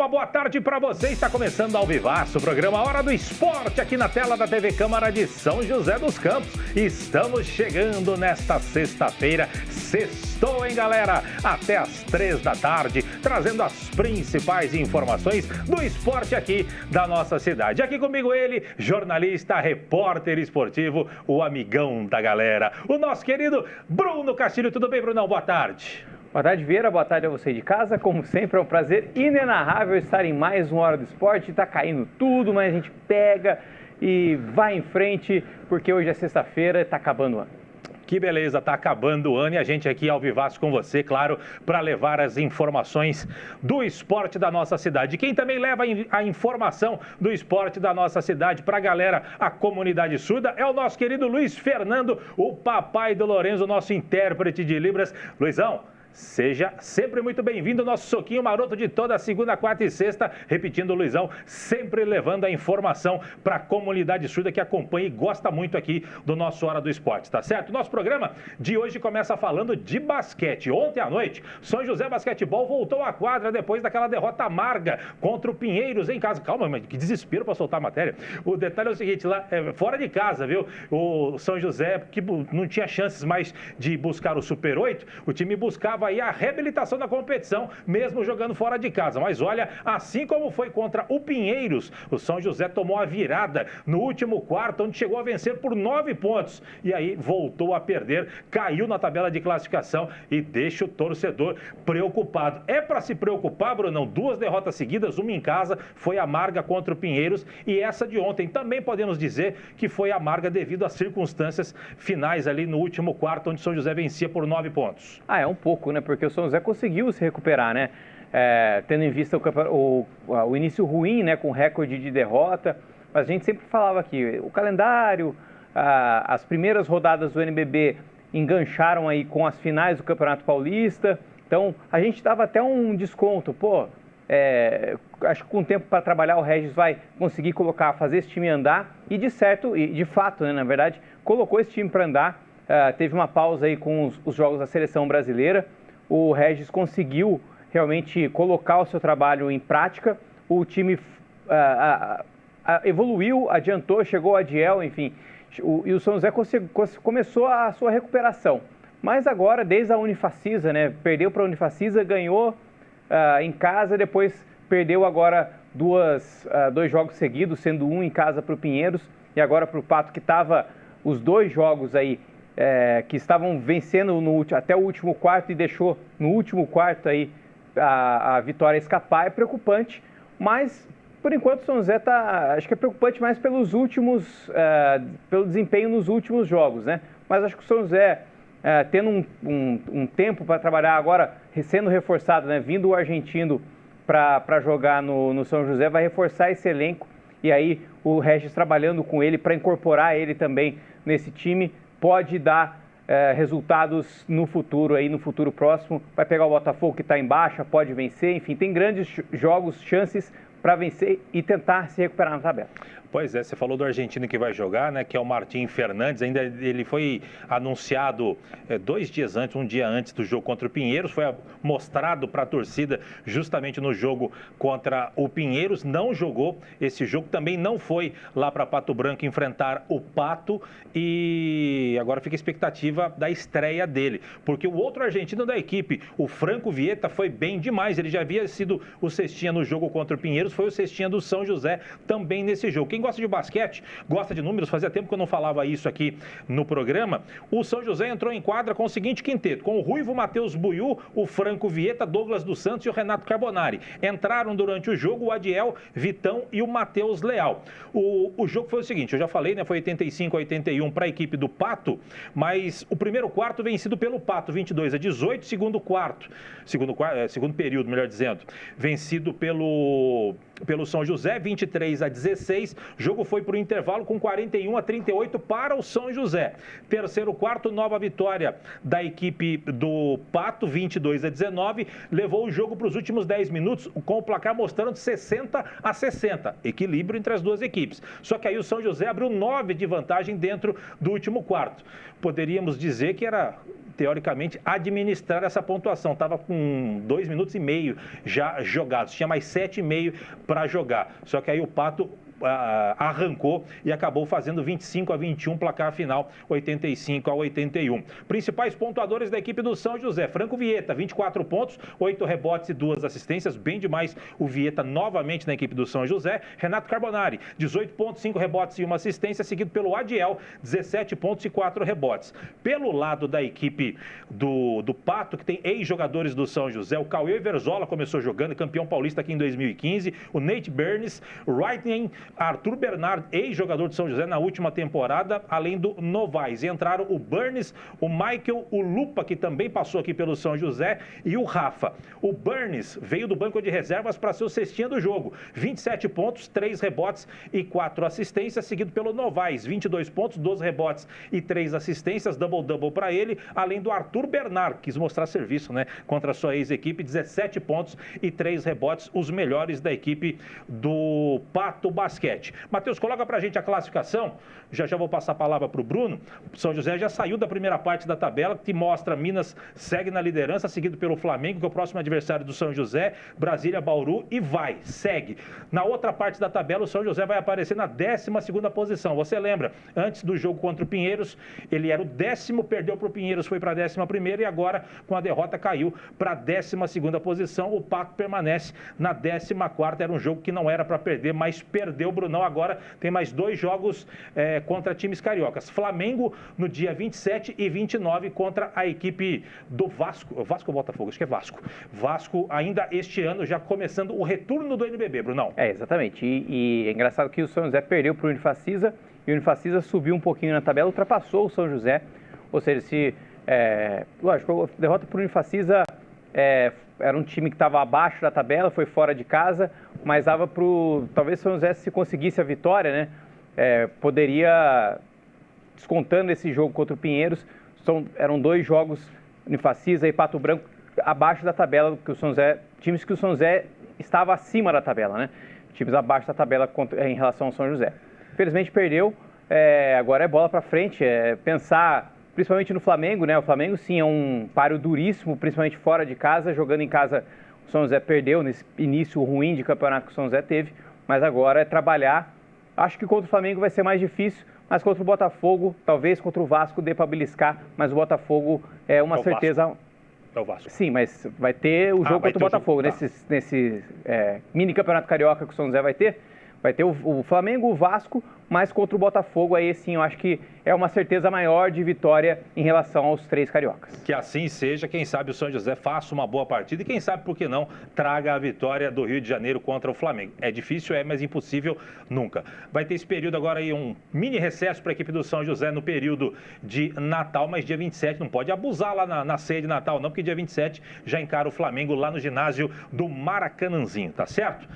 uma boa tarde para você. Está começando ao vivaço o programa Hora do Esporte aqui na tela da TV Câmara de São José dos Campos. Estamos chegando nesta sexta-feira. Sextou, hein, galera? Até às 3 da tarde, trazendo as principais informações do esporte aqui da nossa cidade. Aqui comigo ele, jornalista, repórter esportivo, o amigão da galera, o nosso querido Bruno Castilho. Tudo bem, Brunão? Boa tarde. Boa tarde, Vieira. Boa tarde a você de casa. Como sempre, é um prazer inenarrável estar em mais uma Hora do Esporte. Tá caindo tudo, mas a gente pega e vai em frente, porque hoje é sexta-feira e tá acabando o ano. Que beleza, tá acabando o ano e a gente aqui ao vivaço com você, claro, para levar as informações do esporte da nossa cidade. Quem também leva a informação do esporte da nossa cidade para a galera, a comunidade surda, é o nosso querido Luiz Fernando, o papai do Lorenzo, o nosso intérprete de Libras. Luizão, seja sempre muito bem-vindo, nosso soquinho maroto de toda segunda, quarta e sexta. Repetindo, Luizão, sempre levando a informação para a comunidade surda que acompanha e gosta muito aqui do nosso Hora do Esporte, tá certo? Nosso programa de hoje começa falando de basquete. Ontem à noite, São José Basquetebol voltou à quadra depois daquela derrota amarga contra o Pinheiros em casa. Calma, mas que desespero para soltar a matéria. O detalhe é o seguinte, lá fora de casa, viu? O São José, que não tinha chances mais de buscar o Super 8, o time buscava aí a reabilitação da competição, mesmo jogando fora de casa. Mas olha, assim como foi contra o Pinheiros, o São José tomou a virada no último quarto, onde chegou a vencer por 9 pontos. E aí voltou a perder, caiu na tabela de classificação e deixa o torcedor preocupado. É para se preocupar, Brunão? 2 derrotas seguidas, uma em casa, foi amarga contra o Pinheiros, e essa de ontem também podemos dizer que foi amarga devido às circunstâncias finais ali no último quarto, onde o São José vencia por 9 pontos. É um pouco, né? Porque o São José conseguiu se recuperar, né? Tendo em vista o início ruim, né? Com recorde de derrota. Mas a gente sempre falava aqui, o calendário, as primeiras rodadas do NBB engancharam aí com as finais do Campeonato Paulista. Então, a gente dava até um desconto. Pô, acho que com o tempo para trabalhar o Regis vai conseguir fazer esse time andar. E de fato, né, na verdade, colocou esse time para andar. Teve uma pausa aí com os jogos da seleção brasileira. O Regis conseguiu realmente colocar o seu trabalho em prática. O time evoluiu, adiantou, chegou ao Adiel, enfim. E o São José começou a sua recuperação. Mas agora, desde a Unifacisa, né? Perdeu para a Unifacisa, ganhou em casa, depois perdeu agora dois jogos seguidos, sendo um em casa para o Pinheiros e agora para o Pato, que estava os 2 jogos aí, que estavam vencendo até o último quarto e deixou no último quarto aí a vitória escapar. É preocupante, mas por enquanto o São José acho que é preocupante mais pelo desempenho nos últimos jogos, né? Mas acho que o São José, tendo um tempo para trabalhar agora, sendo reforçado, né? Vindo o argentino para jogar no São José, vai reforçar esse elenco, e aí o Regis trabalhando com ele para incorporar ele também nesse time, pode dar resultados no futuro próximo. Vai pegar o Botafogo, que está em baixa, pode vencer, enfim, tem grandes jogos, chances para vencer e tentar se recuperar na tabela. Pois é, você falou do argentino que vai jogar, né, que é o Martim Fernandes. Ainda ele foi anunciado 2 dias antes, um dia antes do jogo contra o Pinheiros, foi mostrado para a torcida justamente no jogo contra o Pinheiros, não jogou esse jogo, também não foi lá para Pato Branco enfrentar o Pato, e agora fica a expectativa da estreia dele, porque o outro argentino da equipe, o Franco Vieta, foi bem demais. Ele já havia sido o cestinha no jogo contra o Pinheiros, foi o cestinha do São José também nesse jogo. Quem gosta de basquete, gosta de números, fazia tempo que eu não falava isso aqui no programa. O São José entrou em quadra com o seguinte quinteto, com o Ruivo Matheus Buiú, o Franco Vieta, Douglas dos Santos e o Renato Carbonari. Entraram durante o jogo o Adiel, Vitão e o Matheus Leal. O jogo foi o seguinte, eu já falei, né, foi 85-81 para a equipe do Pato, mas o primeiro quarto vencido pelo Pato, 22-18, segundo período, melhor dizendo, vencido pelo São José, 23-16, O jogo foi para o intervalo com 41-38 para o São José. Terceiro quarto, nova vitória da equipe do Pato, 22-19, levou o jogo para os últimos 10 minutos com o placar mostrando de 60-60, equilíbrio entre as duas equipes. Só que aí o São José abriu 9 de vantagem dentro do último quarto. Poderíamos dizer que era, teoricamente, administrar essa pontuação. Estava com 2 minutos e meio já jogados, tinha mais 7,5 para jogar. Só que aí o Pato arrancou e acabou fazendo 25-21, placar final 85-81. Principais pontuadores da equipe do São José: Franco Vieta, 24 pontos, 8 rebotes e 2 assistências, bem demais o Vieta novamente na equipe do São José. Renato Carbonari, 18 pontos, 5 rebotes e 1 assistência, seguido pelo Adiel, 17 pontos e 4 rebotes. Pelo lado da equipe do Pato, que tem ex-jogadores do São José, o Cauê Verzola começou jogando, campeão paulista aqui em 2015, o Nate Burns, o Wrighting, Arthur Bernard, ex-jogador de São José na última temporada, além do Novaes. Entraram o Burns, o Michael, o Lupa, que também passou aqui pelo São José, e o Rafa. O Burns veio do banco de reservas para ser o cestinha do jogo. 27 pontos, 3 rebotes e 4 assistências, seguido pelo Novaes. 22 pontos, 12 rebotes e 3 assistências, double-double para ele, além do Arthur Bernard, quis mostrar serviço, né, contra a sua ex-equipe, 17 pontos e 3 rebotes, os melhores da equipe do Pato Basquete. Matheus, coloca pra gente a classificação. Já vou passar a palavra para o Bruno. O São José já saiu da primeira parte da tabela, que mostra Minas segue na liderança, seguido pelo Flamengo, que é o próximo adversário do São José, Brasília, Bauru, e segue. Na outra parte da tabela, o São José vai aparecer na 12ª posição. Você lembra, antes do jogo contra o Pinheiros, ele era o 10º, perdeu para o Pinheiros, foi para a 11ª, e agora, com a derrota, caiu para a 12ª posição. O Pato permanece na 14ª. Era um jogo que não era para perder, mas perdeu. O Brunão agora tem mais 2 jogos contra times cariocas. Flamengo no dia 27 e 29 contra a equipe do Vasco. Vasco ou Botafogo? Acho que é Vasco. Vasco ainda este ano já começando o retorno do NBB, Brunão. Exatamente. E é engraçado que o São José perdeu para o Unifacisa e o Unifacisa subiu um pouquinho na tabela, ultrapassou o São José. Ou seja, lógico, a derrota para o Unifacisa era um time que estava abaixo da tabela, foi fora de casa, mas dava para talvez o São José, se conseguisse a vitória, né, poderia, descontando esse jogo contra o Pinheiros, eram 2 jogos, Unifacisa e Pato Branco, abaixo da tabela, que o São José, times que o São José estava acima da tabela, né, times abaixo da tabela em relação ao São José. Infelizmente perdeu, agora é bola para frente, pensar principalmente no Flamengo, né? O Flamengo, sim, é um páreo duríssimo, principalmente fora de casa. Jogando em casa, o São José perdeu nesse início ruim de campeonato que o São José teve. Mas agora é trabalhar. Acho que contra o Flamengo vai ser mais difícil, mas contra o Botafogo, talvez contra o Vasco dê para beliscar. Mas o Botafogo é uma certeza... É o Vasco. Sim, mas vai ter o jogo contra o Botafogo. Tá. Nesse mini campeonato carioca que o São José vai ter. Vai ter o Flamengo, o Vasco, mas contra o Botafogo, aí sim, eu acho que é uma certeza maior de vitória em relação aos 3 cariocas. Que assim seja, quem sabe o São José faça uma boa partida e quem sabe, por que não, traga a vitória do Rio de Janeiro contra o Flamengo. É difícil, mas impossível nunca. Vai ter esse período agora aí, um mini recesso para a equipe do São José no período de Natal, mas dia 27 não pode abusar lá na ceia de Natal não, porque dia 27 já encara o Flamengo lá no ginásio do Maracanãzinho, tá certo?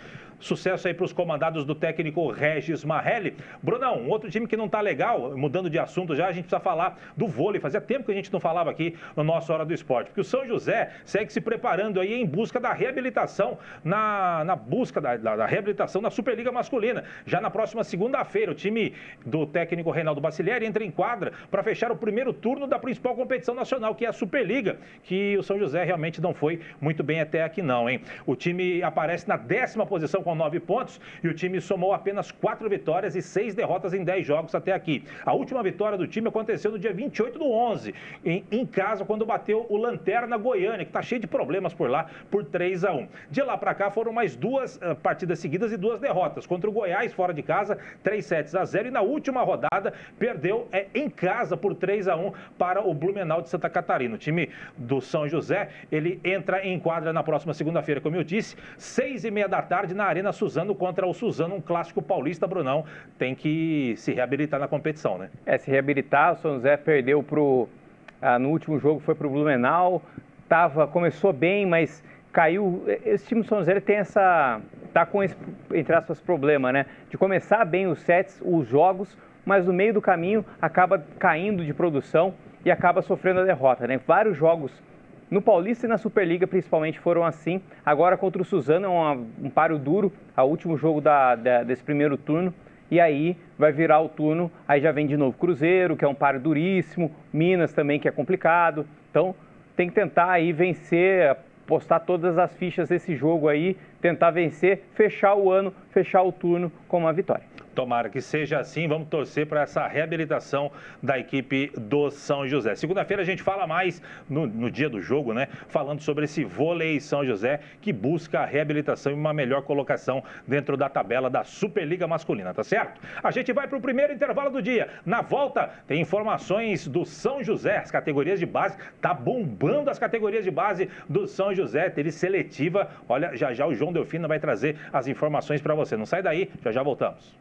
Sucesso aí para os comandados do técnico Regis Marrelli. Brunão, um outro time que não está legal, mudando de assunto já, a gente precisa falar do vôlei. Fazia tempo que a gente não falava aqui no nosso Hora do Esporte, porque o São José segue se preparando aí em busca da reabilitação, na busca da reabilitação na Superliga Masculina. Já na próxima segunda-feira, o time do técnico Reinaldo Bacilieri entra em quadra para fechar o primeiro turno da principal competição nacional, que é a Superliga, que o São José realmente não foi muito bem até aqui não, hein? O time aparece na 10ª posição com 9 pontos e o time somou apenas 4 vitórias e 6 derrotas em 10 jogos até aqui. A última vitória do time aconteceu no dia 28/11, em casa, quando bateu o Lanterna Goiânia, que está cheio de problemas por lá, por 3-1. De lá para cá foram mais 2 partidas seguidas e 2 derrotas. Contra o Goiás, fora de casa, 3-0, e na última rodada perdeu em casa por 3-1 para o Blumenau de Santa Catarina. O time do São José, ele entra em quadra na próxima segunda-feira, como eu disse, 6h30 da tarde na Arena Suzano contra o Suzano, um clássico paulista. Brunão tem que se reabilitar na competição, né? Se reabilitar. O São José perdeu no último jogo, foi para o Blumenau, começou bem, mas caiu. Esse time do São José tem está com esse, entre aspas, problema, né? De começar bem os sets, os jogos, mas no meio do caminho acaba caindo de produção e acaba sofrendo a derrota, né? Vários jogos no Paulista e na Superliga, principalmente, foram assim. Agora, contra o Suzano, é um páreo duro, o último jogo desse primeiro turno. E aí vai virar o turno, aí já vem de novo Cruzeiro, que é um páreo duríssimo, Minas também, que é complicado. Então, tem que tentar aí vencer, postar todas as fichas desse jogo aí, tentar vencer, fechar o ano, fechar o turno com uma vitória. Tomara que seja assim, vamos torcer para essa reabilitação da equipe do São José. Segunda-feira a gente fala mais, no dia do jogo, né? Falando sobre esse vôlei São José, que busca a reabilitação e uma melhor colocação dentro da tabela da Superliga Masculina, tá certo? A gente vai para o primeiro intervalo do dia. Na volta, tem informações do São José, as categorias de base, tá bombando as categorias de base do São José, teve seletiva. Olha, já o João Delfino vai trazer as informações para você. Não sai daí, já voltamos.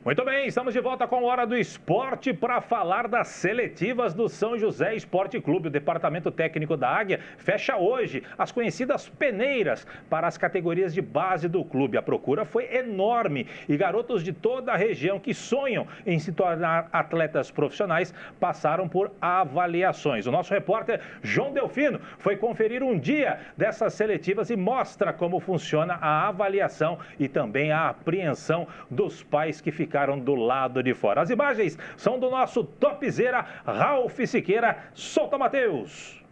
Muito bem, estamos de volta com a Hora do Esporte para falar das seletivas do São José Esporte Clube. O Departamento Técnico da Águia fecha hoje as conhecidas peneiras para as categorias de base do clube. A procura foi enorme e garotos de toda a região que sonham em se tornar atletas profissionais passaram por avaliações. O nosso repórter João Delfino foi conferir um dia dessas seletivas e mostra como funciona a avaliação e também a apreensão dos pais que ficaram do lado de fora. As imagens são do nosso topzera Ralf Siqueira. Solta, Matheus!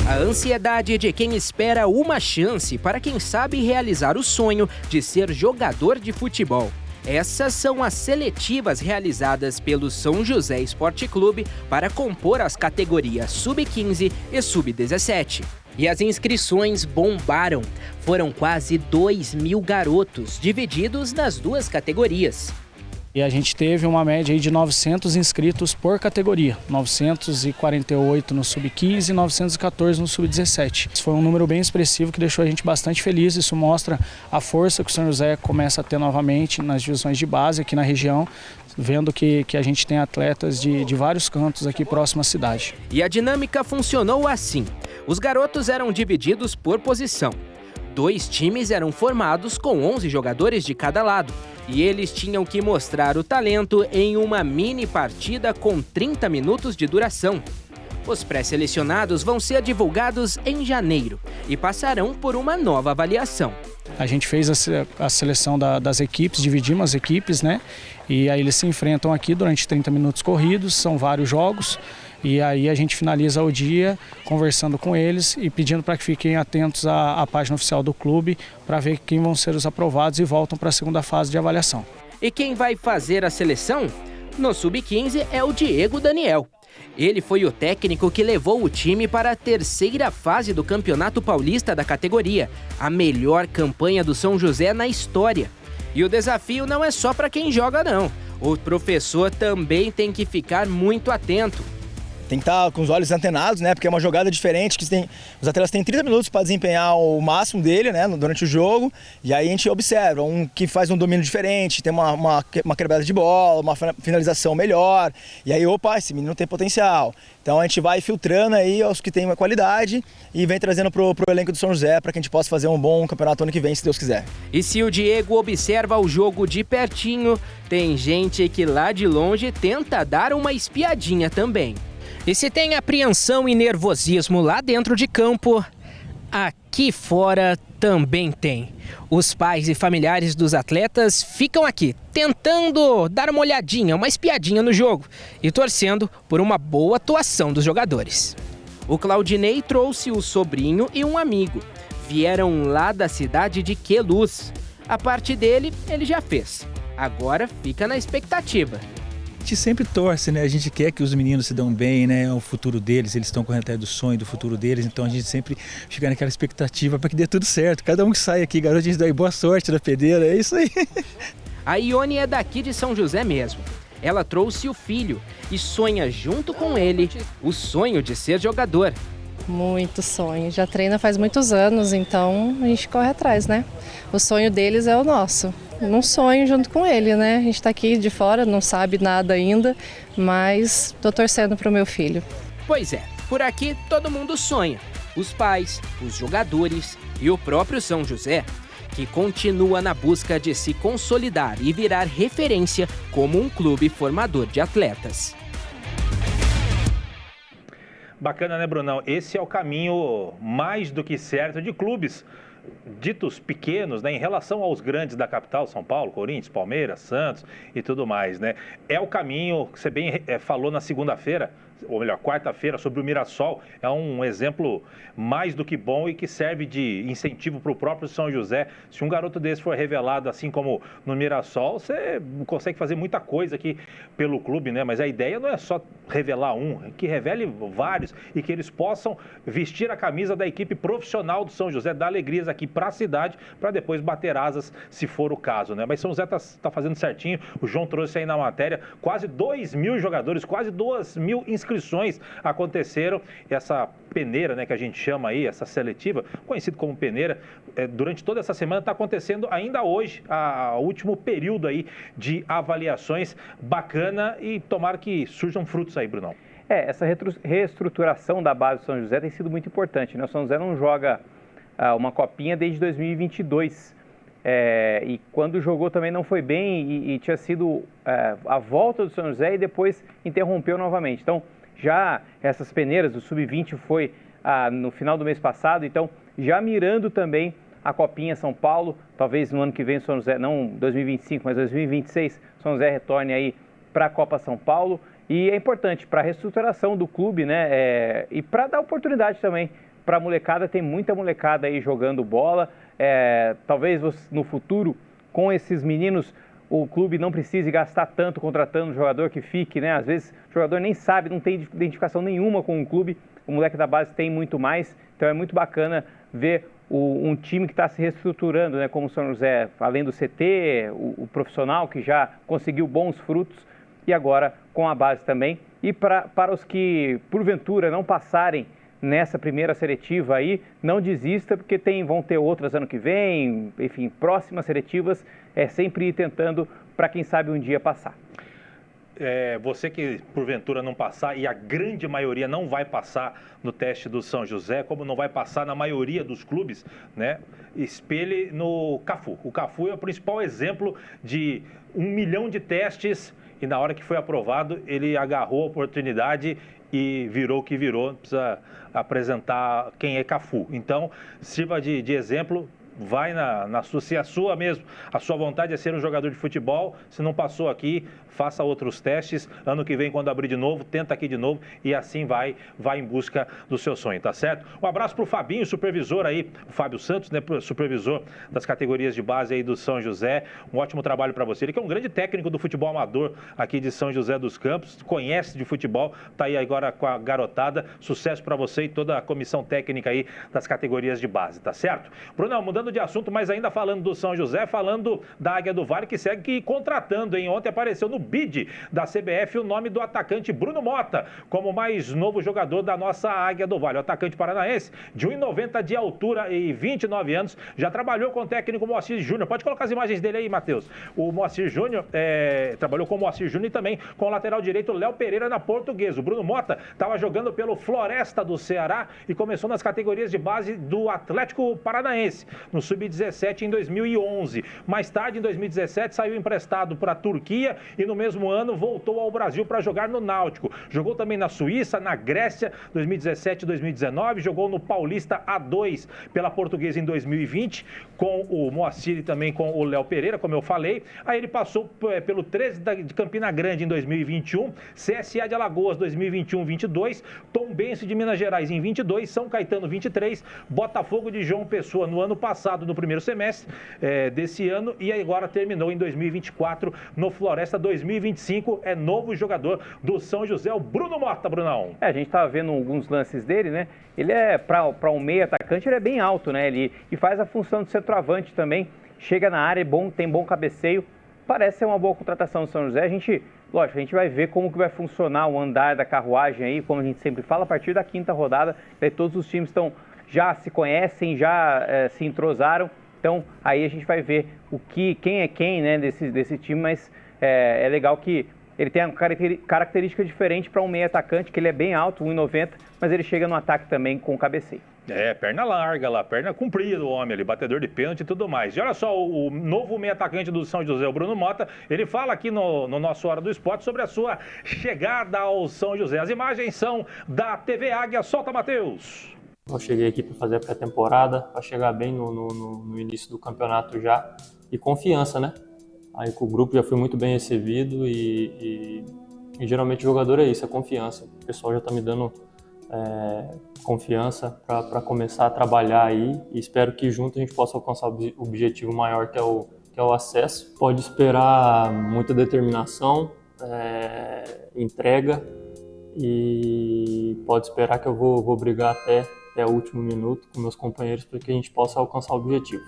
A ansiedade de quem espera uma chance para quem sabe realizar o sonho de ser jogador de futebol. Essas são as seletivas realizadas pelo São José Esporte Clube para compor as categorias Sub-15 e Sub-17. E as inscrições bombaram. Foram quase 2.000 garotos, divididos nas duas categorias. E a gente teve uma média aí de 900 inscritos por categoria, 948 no Sub-15 e 914 no Sub-17. Isso foi um número bem expressivo que deixou a gente bastante feliz. Isso mostra a força que o São José começa a ter novamente nas divisões de base aqui na região, vendo que a gente tem atletas de vários cantos aqui próximo à cidade. E a dinâmica funcionou assim. Os garotos eram divididos por posição. 2 times eram formados com 11 jogadores de cada lado. E eles tinham que mostrar o talento em uma mini partida com 30 minutos de duração. Os pré-selecionados vão ser divulgados em janeiro e passarão por uma nova avaliação. A gente fez a seleção das equipes, dividimos as equipes, né? E aí eles se enfrentam aqui durante 30 minutos corridos, são vários jogos. E aí a gente finaliza o dia conversando com eles e pedindo para que fiquem atentos à página oficial do clube para ver quem vão ser os aprovados e voltam para a segunda fase de avaliação. E quem vai fazer a seleção? No Sub-15 é o Diego Daniel. Ele foi o técnico que levou o time para a terceira fase do Campeonato Paulista da categoria, a melhor campanha do São José na história. E o desafio não é só para quem joga, não. O professor também tem que ficar muito atento. Tem que estar com os olhos antenados, né? Porque é uma jogada diferente, que os atletas têm 30 minutos para desempenhar o máximo dele, né? Durante o jogo. E aí a gente observa um que faz um domínio diferente, tem uma quebrada de bola, uma finalização melhor. E aí, opa, esse menino tem potencial. Então a gente vai filtrando aí os que têm uma qualidade e vem trazendo pro elenco do São José para que a gente possa fazer um bom campeonato ano que vem, se Deus quiser. E se o Diego observa o jogo de pertinho, tem gente que lá de longe tenta dar uma espiadinha também. E se tem apreensão e nervosismo lá dentro de campo, aqui fora também tem. Os pais e familiares dos atletas ficam aqui tentando dar uma olhadinha, uma espiadinha no jogo e torcendo por uma boa atuação dos jogadores. O Claudinei trouxe o sobrinho e um amigo. Vieram lá da cidade de Queluz. A parte dele, ele já fez. Agora fica na expectativa. A gente sempre torce, né? A gente quer que os meninos se dão bem, né? O futuro deles, eles estão correndo atrás do sonho, do futuro deles. Então a gente sempre fica naquela expectativa para que dê tudo certo. Cada um que sai aqui, garoto, a gente dá aí boa sorte na pedeira, é isso aí. A Ione é daqui de São José mesmo. Ela trouxe o filho e sonha junto com ele o sonho de ser jogador. Muito sonho. Já treina faz muitos anos, então a gente corre atrás, né? O sonho deles é o nosso. num sonho junto com ele, né? A gente está aqui de fora, não sabe nada ainda, mas estou torcendo para o meu filho. Pois é, por aqui todo mundo sonha. Os pais, os jogadores e o próprio São José, que continua na busca de se consolidar e virar referência como um clube formador de atletas. Bacana, né, Brunão? Esse é o caminho mais do que certo de clubes ditos pequenos, né, em relação aos grandes da capital, São Paulo, Corinthians, Palmeiras, Santos e tudo mais, né? É o caminho que você bem falou na segunda-feira, ou melhor, quarta-feira, sobre o Mirassol. É um exemplo mais do que bom e que serve de incentivo para o próprio São José. Se um garoto desse for revelado, assim como no Mirassol, você consegue fazer muita coisa aqui pelo clube, né? Mas a ideia não é só revelar um, é que revele vários e que eles possam vestir a camisa da equipe profissional do São José, dar alegrias aqui para a cidade, para depois bater asas, se for o caso, né? Mas São José tá fazendo certinho. O João trouxe aí na matéria quase 2.000 jogadores, quase 2.000 inscrições aconteceram. Essa peneira, né, que a gente chama aí, essa seletiva, conhecido como peneira, durante toda essa semana está acontecendo ainda hoje, o último período aí de avaliações. Bacana, e tomara que surjam frutos aí, Brunão. Essa reestruturação da base do São José tem sido muito importante, né? O São José não joga uma copinha desde 2022. E quando jogou também não foi bem e tinha sido a volta do São José e depois interrompeu novamente. Então, já essas peneiras do Sub-20 foi no final do mês passado, então já mirando também a Copinha São Paulo, talvez no ano que vem São José, não 2025, mas 2026, São José retorne aí para a Copa São Paulo. E é importante para a reestruturação do clube, né? E para dar oportunidade também para a molecada. Tem muita molecada aí jogando bola. Talvez no futuro, com esses meninos, o clube não precise gastar tanto contratando um jogador que fique, né? Às vezes o jogador nem sabe, não tem identificação nenhuma com o clube. O moleque da base tem muito mais. Então é muito bacana ver um time que está se reestruturando, né? Como o São José, além do CT, o profissional que já conseguiu bons frutos, e agora com a base também. E para os que, porventura, não passarem nessa primeira seletiva aí, não desista, porque vão ter outras ano que vem, enfim, próximas seletivas, sempre ir tentando para quem sabe um dia passar. Você que porventura não passar, e a grande maioria não vai passar no teste do São José, como não vai passar na maioria dos clubes, né? Espelhe no Cafu. O Cafu é o principal exemplo de 1 milhão de testes, e na hora que foi aprovado, ele agarrou a oportunidade e virou o que virou. Precisa apresentar quem é Cafu. Então, sirva de exemplo. Vai na sua, se a sua mesmo, a sua vontade é ser um jogador de futebol, se não passou aqui, faça outros testes, ano que vem quando abrir de novo, tenta aqui de novo e assim vai em busca do seu sonho, tá certo? Um abraço pro Fabinho, supervisor aí, o Fábio Santos, né, supervisor das categorias de base aí do São José. Um ótimo trabalho para você. Ele que é um grande técnico do futebol amador aqui de São José dos Campos, conhece de futebol, tá aí agora com a garotada. Sucesso para você e toda a comissão técnica aí das categorias de base, tá certo? Brunão, mudando de assunto, mas ainda falando do São José, falando da Águia do Vale, que segue contratando, hein? Ontem apareceu no bid da CBF o nome do atacante Bruno Mota, como mais novo jogador da nossa Águia do Vale. O atacante paranaense, de 1,90 de altura e 29 anos, já trabalhou com o técnico Moacir Júnior. Pode colocar as imagens dele aí, Matheus. O Moacir Júnior trabalhou com o Moacir Júnior e também com o lateral direito Léo Pereira na Portuguesa. O Bruno Mota estava jogando pelo Floresta do Ceará e começou nas categorias de base do Atlético Paranaense, no Sub-17 em 2011. Mais tarde, em 2017, saiu emprestado para a Turquia e no mesmo ano voltou ao Brasil para jogar no Náutico. Jogou também na Suíça, na Grécia, 2017 e 2019. Jogou no Paulista A2 pela Portuguesa em 2020, com o Moacir e também com o Léo Pereira, como eu falei. Aí ele passou pelo 13 de Campina Grande em 2021, CSA de Alagoas 2021-22, Tombense de Minas Gerais em 22, São Caetano 23, Botafogo de João Pessoa no ano passado, no primeiro semestre desse ano, e agora terminou em 2024 no Floresta. 2025 é novo jogador do São José, o Bruno Mota, Brunão. A gente estava vendo alguns lances dele, né? Ele para um meio atacante, ele é bem alto, né? Ele faz a função de centroavante também, chega na área, tem bom cabeceio. Parece ser uma boa contratação do São José. Lógico, a gente vai ver como que vai funcionar o andar da carruagem aí, como a gente sempre fala, a partir da 5ª rodada. Daí todos os times já se conhecem, já se entrosaram Então, aí a gente vai ver quem é quem, né, desse time, mas é legal que ele tem uma característica diferente para um meio atacante, que ele é bem alto, 1,90, mas ele chega no ataque também com cabeceio. Perna larga lá, perna comprida o homem ali, batedor de pênalti e tudo mais. E olha só, o novo meio atacante do São José, o Bruno Mota, ele fala aqui no nosso Hora do Esporte sobre a sua chegada ao São José. As imagens são da TV Águia. Solta, Matheus! Eu cheguei aqui para fazer a pré-temporada, para chegar bem no início do campeonato já, e confiança, né? Aí com o grupo já fui muito bem recebido e geralmente o jogador é isso, é confiança. O pessoal já está me dando confiança para começar a trabalhar aí e espero que junto a gente possa alcançar o objetivo maior que é o acesso. Pode esperar muita determinação, entrega e pode esperar que eu vou brigar até o último minuto com meus companheiros para que a gente possa alcançar o objetivo.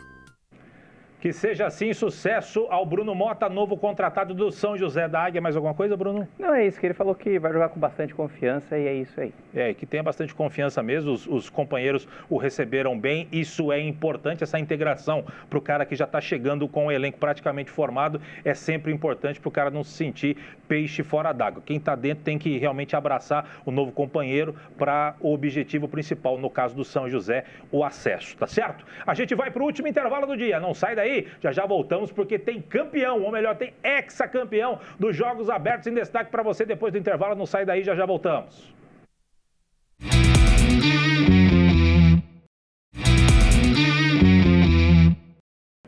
Que seja assim, sucesso ao Bruno Mota, novo contratado do São José da Águia. Mais alguma coisa, Bruno? Não, é isso que ele falou, que vai jogar com bastante confiança e é isso aí. Que tenha bastante confiança mesmo, os companheiros o receberam bem, isso é importante, essa integração para o cara que já está chegando com o elenco praticamente formado, é sempre importante para o cara não se sentir peixe fora d'água. Quem está dentro tem que realmente abraçar o novo companheiro para o objetivo principal, no caso do São José, o acesso, tá certo? A gente vai para o último intervalo do dia, não sai daí, já voltamos porque tem campeão, ou melhor, tem ex-campeão dos Jogos Abertos em destaque para você depois do intervalo, não sai daí, já voltamos.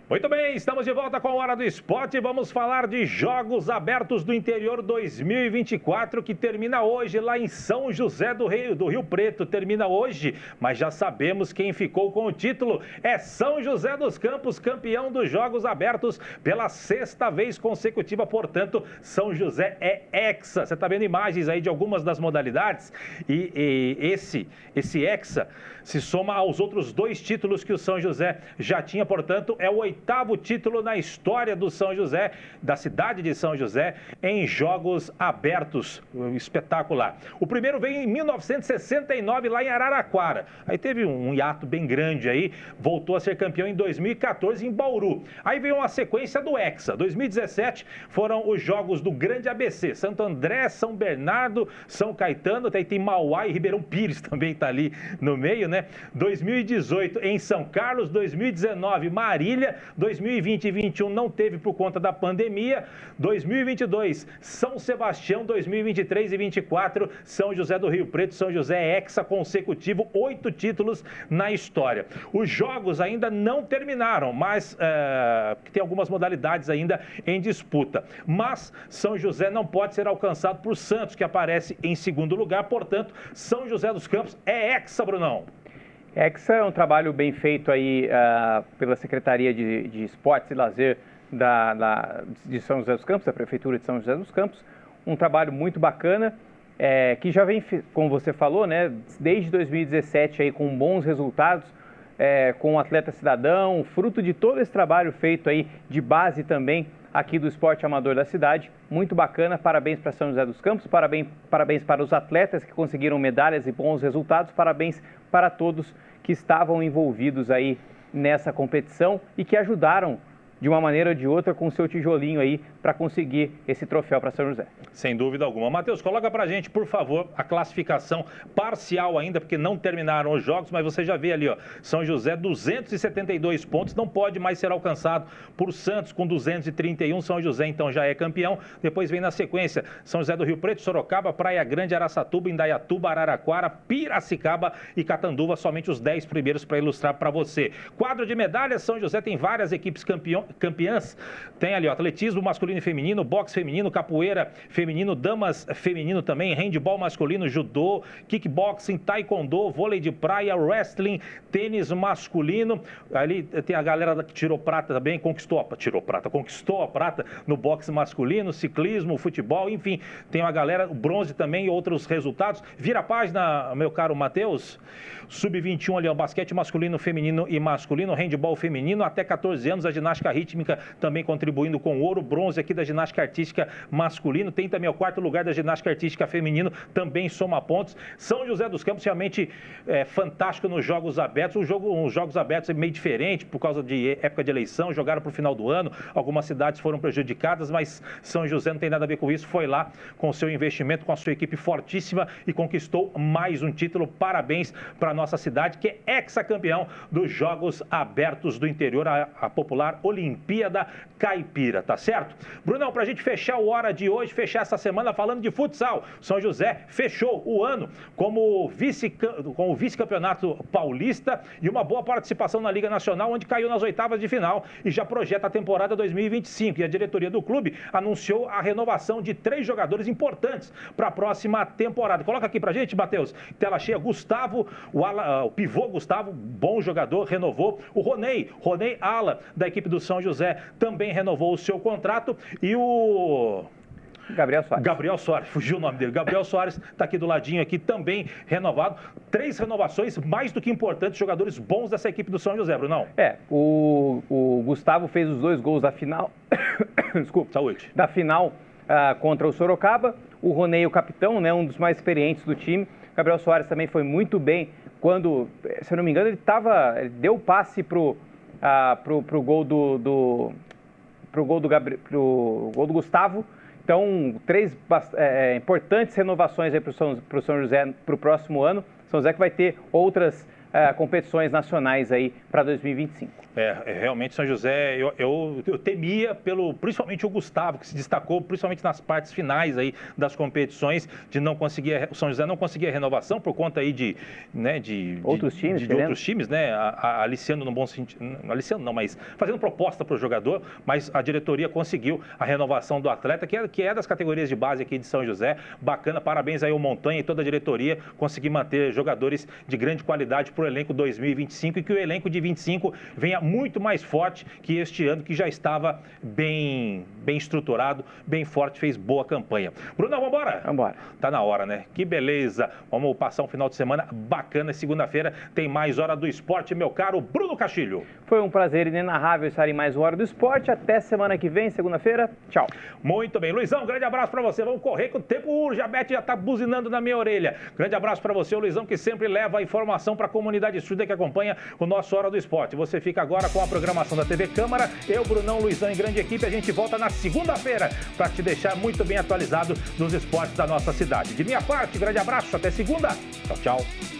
Muito bem, estamos de volta com a Hora do Esporte. Vamos falar de Jogos Abertos do Interior 2024, que termina hoje lá em São José do Rio Preto. Termina hoje, mas já sabemos quem ficou com o título. É São José dos Campos, campeão dos Jogos Abertos pela 6ª vez consecutiva. Portanto, São José é hexa. Você está vendo imagens aí de algumas das modalidades e esse hexa se soma aos outros 2 títulos que o São José já tinha. Portanto, é o 8º título na história do São José, da cidade de São José, em Jogos Abertos. Espetacular. O primeiro veio em 1969, lá em Araraquara. Aí teve um hiato bem grande aí, voltou a ser campeão em 2014 em Bauru. Aí veio uma sequência do Hexa. 2017 foram os Jogos do Grande ABC. Santo André, São Bernardo, São Caetano, até tem Mauá e Ribeirão Pires também está ali no meio, né? 2018 em São Carlos, 2019 Marília, 2020 e 2021 não teve por conta da pandemia, 2022 São Sebastião, 2023 e 2024 São José do Rio Preto. São José é hexa consecutivo, 8 títulos na história. Os jogos ainda não terminaram, mas tem algumas modalidades ainda em disputa. Mas São José não pode ser alcançado por Santos, que aparece em 2º lugar. Portanto, São José dos Campos é hexa, Brunão. Hexa é um trabalho bem feito aí pela Secretaria de Esportes e Lazer de São José dos Campos, da Prefeitura de São José dos Campos. Um trabalho muito bacana, que já vem, como você falou, né, desde 2017 aí com bons resultados, com o atleta cidadão, fruto de todo esse trabalho feito aí de base também aqui do esporte amador da cidade. Muito bacana, parabéns para São José dos Campos, parabéns para os atletas que conseguiram medalhas e bons resultados, parabéns para todos que estavam envolvidos aí nessa competição e que ajudaram de uma maneira ou de outra com o seu tijolinho aí para conseguir esse troféu para São José. Sem dúvida alguma. Matheus, coloca para a gente, por favor, a classificação parcial ainda, porque não terminaram os jogos, mas você já vê ali, ó, São José 272 pontos, não pode mais ser alcançado por Santos com 231, São José então já é campeão. Depois vem na sequência São José do Rio Preto, Sorocaba, Praia Grande, Araçatuba, Indaiatuba, Araraquara, Piracicaba e Catanduva, somente os 10 primeiros para ilustrar para você. Quadro de medalhas, São José tem várias equipes campeãs, tem ali ó, atletismo masculino e feminino, boxe feminino, capoeira feminino, damas feminino também, handebol masculino, judô, kickboxing, taekwondo, vôlei de praia, wrestling, tênis masculino. Ali tem a galera que tirou prata também, conquistou a prata no boxe masculino, ciclismo, futebol, enfim, tem uma galera, bronze também e outros resultados. Vira a página, meu caro Matheus. Sub-21 ali, ó, basquete masculino, feminino e masculino, handebol feminino, até 14 anos, a ginástica rítmica também contribuindo com ouro, bronze bronze aqui da ginástica artística masculino, tem também o 4º lugar da ginástica artística feminino, também soma pontos. São José dos Campos realmente fantástico nos Jogos Abertos. Os Jogos Abertos é meio diferente por causa de época de eleição, jogaram para o final do ano, algumas cidades foram prejudicadas, mas São José não tem nada a ver com isso, foi lá com o seu investimento, com a sua equipe fortíssima e conquistou mais um título. Parabéns para a nossa cidade, que é hexacampeão dos Jogos Abertos do Interior, a popular Olimpíada Caipira, tá certo? Brunão, para a gente fechar o Hora de hoje, fechar essa semana falando de futsal, São José fechou o ano como o vice-campeonato paulista e uma boa participação na Liga Nacional, onde caiu nas oitavas de final e já projeta a temporada 2025. E a diretoria do clube anunciou a renovação de 3 jogadores importantes para a próxima temporada. Coloca aqui pra gente, Matheus, tela cheia, Gustavo, o pivô Gustavo, bom jogador, renovou. O Ronei ala da equipe do São José, também renovou o seu contrato. E o Gabriel Soares, fugiu o nome dele. Gabriel Soares está aqui do ladinho, aqui também renovado. 3 renovações mais do que importantes, jogadores bons dessa equipe do São José, Brunão. O Gustavo fez os 2 gols da final. Desculpa. Saúde. Da final contra o Sorocaba. O Ronei, o capitão, né, um dos mais experientes do time. Gabriel Soares também foi muito bem quando, se eu não me engano, ele deu o passe pro gol do Gustavo. Então, 3 importantes renovações aí para o São José para o próximo ano. São José que vai ter outras competições nacionais aí para 2025. Realmente São José, eu temia principalmente o Gustavo, que se destacou principalmente nas partes finais aí das competições, o São José não conseguia renovação por conta aí de outros times, né, aliciando no bom sentido, aliciando não, mas fazendo proposta para o jogador, mas a diretoria conseguiu a renovação do atleta, que é das categorias de base aqui de São José. Bacana, parabéns aí ao Montanha e toda a diretoria, conseguir manter jogadores de grande qualidade para o elenco 2025 e que o elenco de 25 venha muito mais forte que este ano, que já estava bem estruturado, bem forte, fez boa campanha. Brunão, vamos embora? Vamos embora. Tá na hora, né? Que beleza. Vamos passar um final de semana bacana. Segunda-feira tem mais Hora do Esporte, meu caro Bruno Castilho. Foi um prazer inenarrável estar em mais uma Hora do Esporte. Até semana que vem, segunda-feira. Tchau. Muito bem. Luizão, grande abraço para você. Vamos correr que o tempo urge. A Beth já tá buzinando na minha orelha. Grande abraço para você, o Luizão, que sempre leva a informação para a comunidade surda que acompanha o nosso Hora do Esporte. Você fica agora com a programação da TV Câmara. Eu, Brunão, Luizão e grande equipe, a gente volta na segunda-feira para te deixar muito bem atualizado nos esportes da nossa cidade. De minha parte, grande abraço, até segunda. Tchau, tchau.